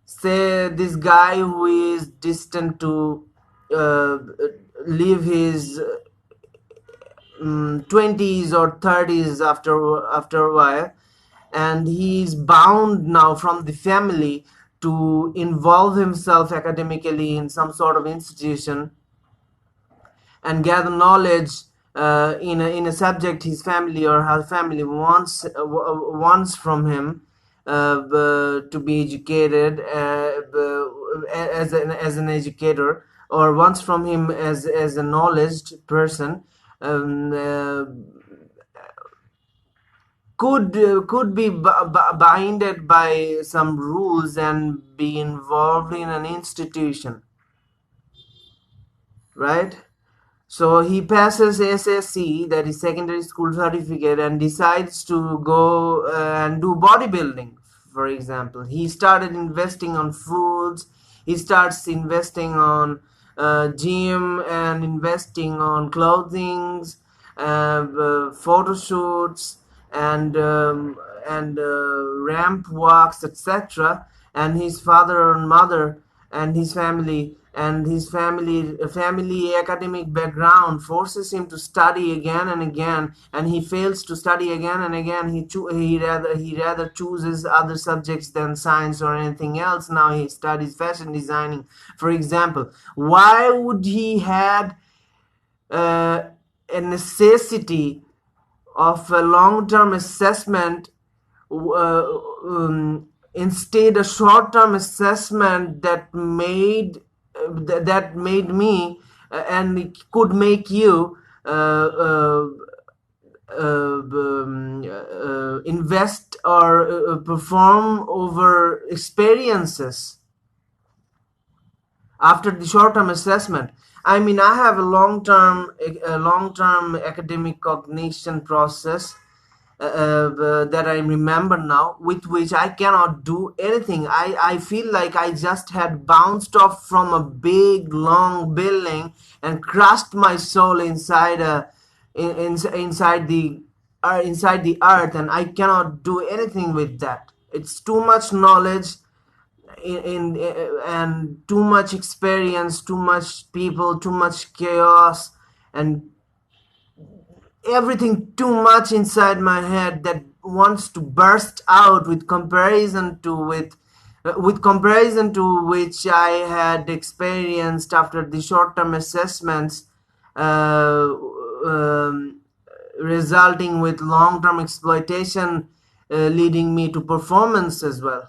Say this guy who is destined to uh, live his 20s or 30s after a while, and he's bound now from the family to involve himself academically in some sort of institution and gather knowledge in a subject his family or her family wants from him to be educated as an educator, or wants from him as a knowledge person. um, uh, could be binded by some rules and be involved in an institution, right? So he passes SSC, that is secondary school certificate, and decides to go and do bodybuilding. For example, he started investing on foods. He starts investing on gym and investing on clothings, photo shoots, and ramp walks, etc. And his father and mother and his family academic background forces him to study again and again, and he fails to study again and again. He rather chooses other subjects than science or anything else. Now he studies fashion designing, for example. Why would he had uh, a necessity of a long-term assessment, instead a short-term assessment that made me and it could make you invest or perform over experiences after the short-term assessment? I mean, I have a long-term academic cognition process that I remember now, with which I cannot do anything. I feel like I just had bounced off from a big long building and crushed my soul inside the earth, and I cannot do anything with that. It's too much knowledge and too much experience, too much people, too much chaos, and everything too much inside my head that wants to burst out with comparison to which I had experienced after the short-term assessments, uh, um, resulting with long-term exploitation, leading me to performance as well.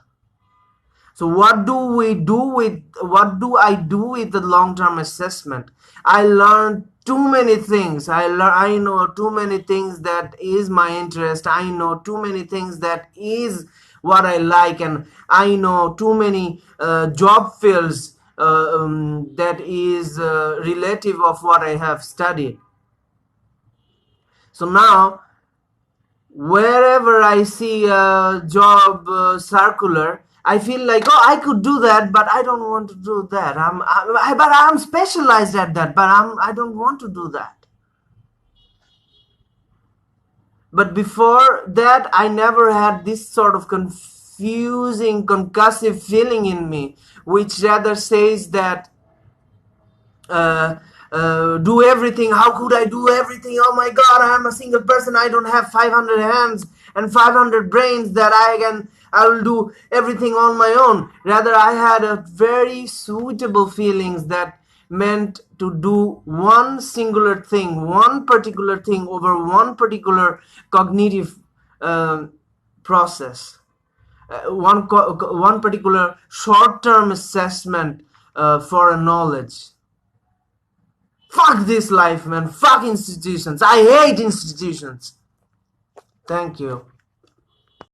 So what do I do with the long-term assessment? I learned too many things. I know too many things that is my interest. I know too many things that is what I like, and I know too many job fields that is relative of what I have studied. So now, wherever I see a job circular, I feel like, oh, I could do that, but I don't want to do that. But I'm specialized at that, but I don't want to do that. But before that, I never had this sort of confusing, concussive feeling in me, which rather says that uh, do everything. How could I do everything? Oh my God, I am a single person. I don't have 500 hands and 500 brains that I will do everything on my own. Rather, I had a very suitable feelings that meant to do one singular thing, one particular thing over one particular cognitive process, one particular short-term assessment for a knowledge. Fuck this life, man. Fuck institutions. I hate institutions. Thank you.